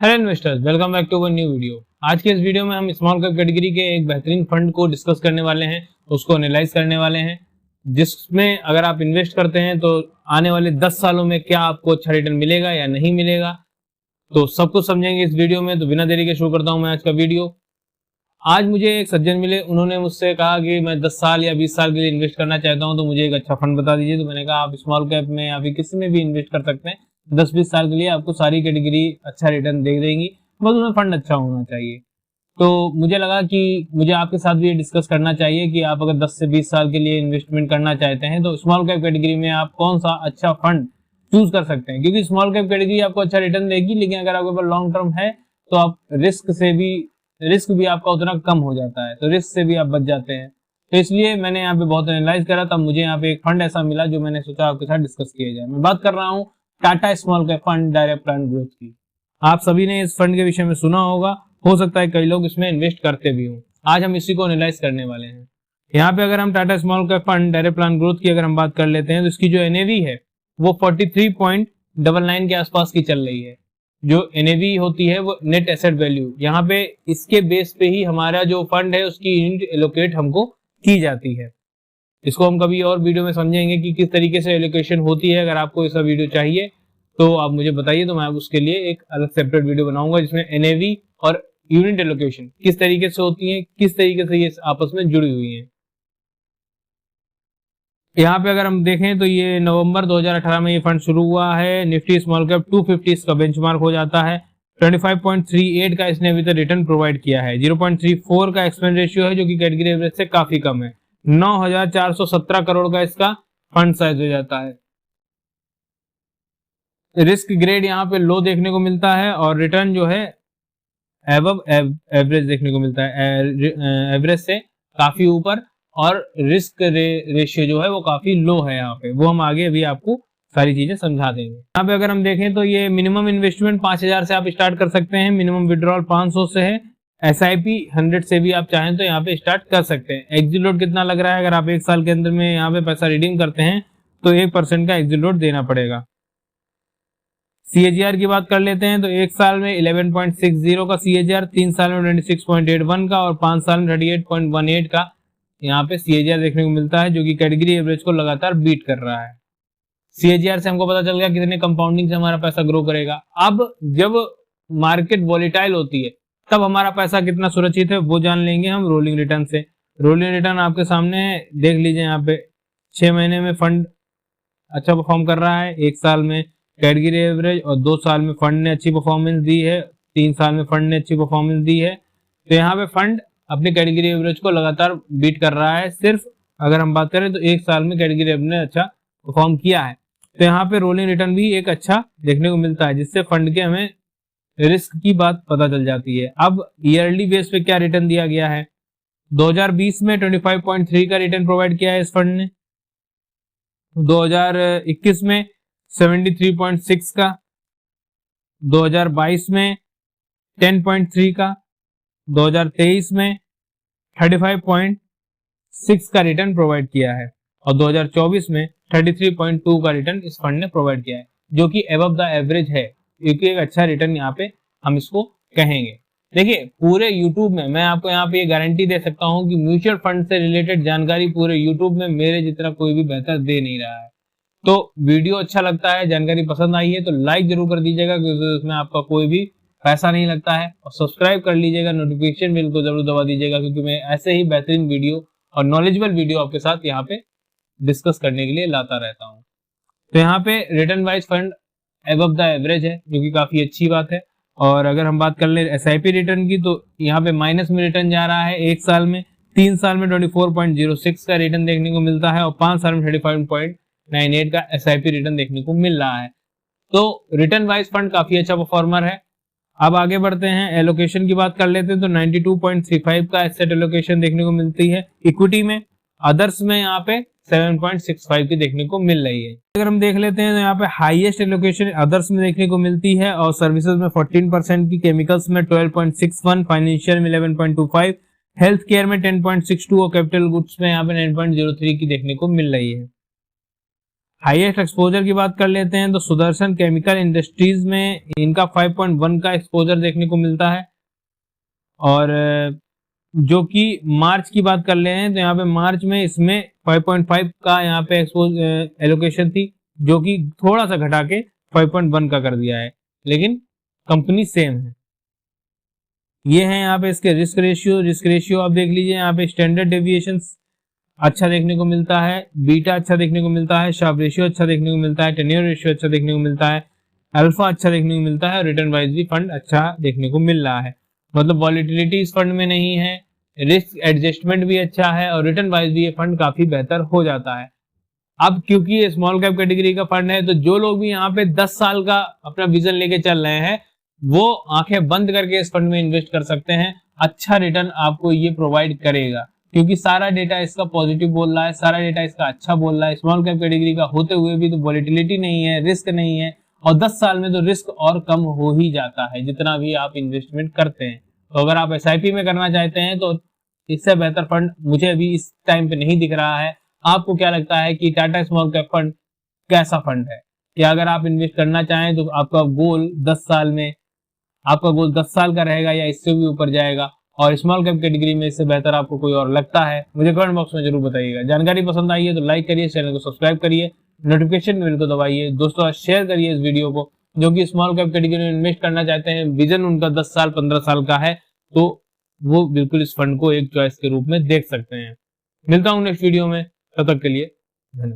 Hello investors, welcome back to one new video. आज के इस वीडियो में हम स्मॉल कैप कैटेगरी के एक बेहतरीन फंड को डिस्कस करने वाले हैं, उसको एनालाइज करने वाले हैं, जिसमें अगर आप इन्वेस्ट करते हैं तो आने वाले 10 सालों में क्या आपको अच्छा रिटर्न मिलेगा या नहीं मिलेगा, तो सब कुछ समझेंगे इस वीडियो में। तो बिना देरी के शुरू करता हूं मैं आज का वीडियो। आज मुझे एक सज्जन मिले, उन्होंने मुझसे कहा कि मैं 10 साल या 20 साल के लिए इन्वेस्ट करना चाहता हूं, तो मुझे एक अच्छा फंड बता दीजिए। तो मैंने कहा आप स्मॉल कैप में या फिर किसी में भी इन्वेस्ट कर सकते हैं, 10-20 साल के लिए आपको सारी कैटेगरी अच्छा रिटर्न दे देंगी, बस उसमें फंड अच्छा होना चाहिए। तो मुझे लगा कि मुझे आपके साथ भी ये डिस्कस करना चाहिए कि आप अगर 10 से 20 साल के लिए इन्वेस्टमेंट करना चाहते हैं तो स्मॉल कैप कैटेगरी में आप कौन सा अच्छा फंड चूज कर सकते हैं, क्योंकि स्मॉल कैप कैटेगरी आपको अच्छा रिटर्न देगी, लेकिन अगर आपके पास लॉन्ग टर्म है तो आप रिस्क भी आपका उतना कम हो जाता है, तो रिस्क से भी आप बच जाते हैं। तो इसलिए मैंने यहाँ पे बहुत एनालाइज करा, तब मुझे यहाँ पे एक फंड ऐसा मिला जो मैंने सोचा आपके साथ डिस्कस किया जाए। मैं बात कर रहा हूँ Tata small cap fund direct plan growth की। आप सभी ने इस फंड के विषय में सुना होगा, हो सकता है कई लोग इसमें इन्वेस्ट करते भी हों। आज हम इसी को एनालाइज करने वाले हैं। यहाँ पे अगर हम Tata small cap fund direct plan growth की अगर हम बात कर लेते हैं तो इसकी जो एनएवी है वो 43.99 के आसपास की चल रही है। जो एनएवी होती है वो नेट एसेट वैल्यू, यहाँ पे इसके बेस पे ही हमारा जो फंड है उसकी यूनिट एलोकेट हमको की जाती है। इसको हम कभी और वीडियो में समझेंगे कि किस तरीके से एलोकेशन होती है। अगर आपको ऐसा वीडियो चाहिए तो आप मुझे बताइए, तो मैं उसके लिए एक अलग सेपरेट वीडियो बनाऊंगा जिसमें एनएवी और यूनिट एलोकेशन किस तरीके से होती है, किस तरीके से ये आपस में जुड़ी हुई है। यहाँ पे अगर हम देखें तो ये नवंबर 2018 में ये फंड शुरू हुआ है। निफ्टी स्मॉल कैप 250 इसका बेंचमार्क हो जाता है। 25.38 का इसने अभी तक रिटर्न प्रोवाइड किया है। 0.34 का एक्सपेंस रेशियो है, जो कि कैटेगरी एवरेज से काफी कम है। 9,417 करोड़ का इसका फंड साइज हो जाता है। रिस्क ग्रेड यहाँ पे लो देखने को मिलता है और रिटर्न जो है एवब एवरेज देखने को मिलता है, एवरेज से काफी ऊपर, और रिस्क रेशियो जो है वो काफी लो है। यहाँ पे वो हम आगे अभी आपको सारी चीजें समझा देंगे। यहाँ पे अगर हम देखें तो ये मिनिमम इन्वेस्टमेंट 5,000 से आप स्टार्ट कर सकते हैं, मिनिमम विड्रॉल 500 से है, SIP 100 से भी आप चाहें तो यहाँ पे स्टार्ट कर सकते हैं। एग्जिट लोड कितना लग रहा है, अगर आप एक साल के अंदर में यहाँ पे पैसा रिडीम करते हैं तो 1% का एग्जिट लोड देना पड़ेगा। CAGR की बात कर लेते हैं तो एक साल में 11.60 का CAGR, 3 साल में 26.81 का और 5 साल में 38.18 का यहाँ पे CAGR देखने को मिलता है, जो कि कैटेगरी एवरेज को लगातार बीट कर रहा है। CAGR से हमको पता चल गया कितने कंपाउंडिंग से हमारा पैसा ग्रो करेगा। अब जब मार्केट वॉलेटाइल होती है तब हमारा पैसा कितना सुरक्षित है वो जान लेंगे हम रोलिंग रिटर्न से। रोलिंग रिटर्न आपके सामने है, देख लीजिए। यहाँ पे 6 महीने में फंड अच्छा परफॉर्म कर रहा है, 1 साल में कैटेगरी एवरेज, और 2 साल में फंड ने अच्छी परफॉर्मेंस दी है, 3 साल में फंड ने अच्छी परफॉर्मेंस दी है। तो यहाँ पे फंड अपनी कैटेगरी एवरेज को लगातार बीट कर रहा है। सिर्फ अगर हम बात करें तो 1 साल में कैटेगरी एवरेज ने अच्छा परफॉर्म किया है। तो यहाँ पे रोलिंग रिटर्न भी एक अच्छा देखने को मिलता है, जिससे फंड के हमें रिस्क की बात पता चल जाती है। अब ईयरली बेस पे क्या रिटर्न दिया गया है, 2020 में 25.3 का रिटर्न प्रोवाइड किया है इस फंड ने, 2021 में 73.6 का, 2022 में 10.3 का, 2023 में 35.6 का रिटर्न प्रोवाइड किया है और 2024 में 33.2 का रिटर्न इस फंड ने प्रोवाइड किया है, जो कि अबव द एवरेज है, क्योंकि एक अच्छा रिटर्न यहाँ पे हम इसको कहेंगे। देखिए, पूरे YouTube में मैं आपको यहाँ पे ये गारंटी दे सकता हूँ कि म्यूचुअल फंड से रिलेटेड जानकारी पूरे YouTube में मेरे जितना कोई भी बेहतर दे नहीं रहा है। तो वीडियो अच्छा लगता है, जानकारी पसंद आई है तो लाइक जरूर कर दीजिएगा, क्योंकि उसमें आपका कोई भी पैसा नहीं लगता है, और सब्सक्राइब कर लीजिएगा, नोटिफिकेशन बेल को जरूर दबा दीजिएगा, क्योंकि मैं ऐसे ही बेहतरीन वीडियो और नॉलेजेबल वीडियो आपके साथ यहाँ पे डिस्कस करने के लिए लाता रहता हूँ। तो यहाँ पे return wise fund above the average है, जो कि काफी अच्छी बात है। और अगर हम बात कर ले SIP रिटर्न की, तो यहाँ पे माइनस में रिटर्न जा रहा है 1 साल में। 3 साल में 24.06 का रिटर्न देखने को मिलता है और 5 साल में 35.98 का SIP रिटर्न देखने को मिल रहा है। तो रिटर्न वाइज फंड काफी अच्छा परफॉर्मर है। अब आगे बढ़ते हैं, एलोकेशन की बात कर लेते हैं तो 92.35 का एसेट एलोकेशन देखने को मिलती है इक्विटी में। अदर्स में यहाँ पे 7.65 की देखने को मिल रही है। अगर हम देख लेते हैं तो यहाँ पे हाईएस्ट एलोकेशन अदर्स में देखने को मिलती है, और सर्विसेज में 14% की, केमिकल्स में 12.61, फाइनेंशियल में 11.25, हेल्थ केयर में 10.62 और कैपिटल गुड्स में यहाँ पे 9.03 की देखने को मिल रही है। हाईएस्ट एक्सपोजर की बात कर लेते हैं तो सुदर्शन केमिकल इंडस्ट्रीज में इनका 5.1 का एक्सपोजर देखने को मिलता है। और जो कि मार्च की बात कर ले हैं तो यहाँ पे मार्च में इसमें 5.5 का यहाँ पे एलोकेशन थी, जो कि थोड़ा सा घटा के 5.1 का कर दिया है, लेकिन कंपनी सेम है। ये है यहाँ पे इसके रिस्क रेशियो आप देख लीजिए। यहाँ पे स्टैंडर्ड डेविएशन अच्छा देखने को मिलता है, बीटा अच्छा देखने को मिलता है, शार्प रेशियो अच्छा देखने को मिलता है, टेन्योर रेशियो अच्छा देखने को मिलता है, अल्फा अच्छा देखने को मिलता है और रिटर्न वाइज भी फंड अच्छा देखने को मिल रहा है। मतलब वॉलिटिलिटी इस फंड में नहीं है, रिस्क एडजस्टमेंट भी अच्छा है और रिटर्न वाइज भी ये फंड काफी बेहतर हो जाता है। अब क्योंकि ये स्मॉल कैप कैटेगरी का फंड है तो जो लोग भी यहाँ पे 10 साल का अपना विजन लेके चल रहे हैं वो आंखें बंद करके इस फंड में इन्वेस्ट कर सकते हैं। अच्छा रिटर्न आपको ये प्रोवाइड करेगा क्योंकि सारा डेटा इसका पॉजिटिव बोल रहा है, सारा डेटा इसका अच्छा बोल रहा है। स्मॉल कैप कैटेगरी का होते हुए भी तो वॉलिटिलिटी नहीं है, रिस्क नहीं है, और 10 साल में तो रिस्क और कम हो ही जाता है जितना भी आप इन्वेस्टमेंट करते हैं। तो अगर आप SIP में करना चाहते हैं तो इससे बेहतर फंड मुझे अभी इस टाइम पे नहीं दिख रहा है। आपको क्या लगता है कि टाटा स्मॉल कैप फंड कैसा फंड है? या अगर आप इन्वेस्ट करना चाहें तो आपका गोल 10 साल में, आपका गोल 10 साल का रहेगा या इससे भी ऊपर जाएगा? और स्मॉल कैप कैटेगरी में इससे बेहतर आपको कोई और लगता है? मुझे कमेंट बॉक्स में जरूर बताइएगा। जानकारी पसंद आई है तो लाइक करिए, चैनल को सब्सक्राइब करिए, नोटिफिकेशन बेल को दबाइए, दोस्तों शेयर करिए इस वीडियो को जो कि स्मॉल कैप कैटेगरी में इन्वेस्ट करना चाहते हैं, विजन उनका 10 साल 15 साल का है, तो वो बिल्कुल इस फंड को एक चॉइस के रूप में देख सकते हैं। मिलता हूं नेक्स्ट वीडियो में, तब तक के लिए धन्यवाद।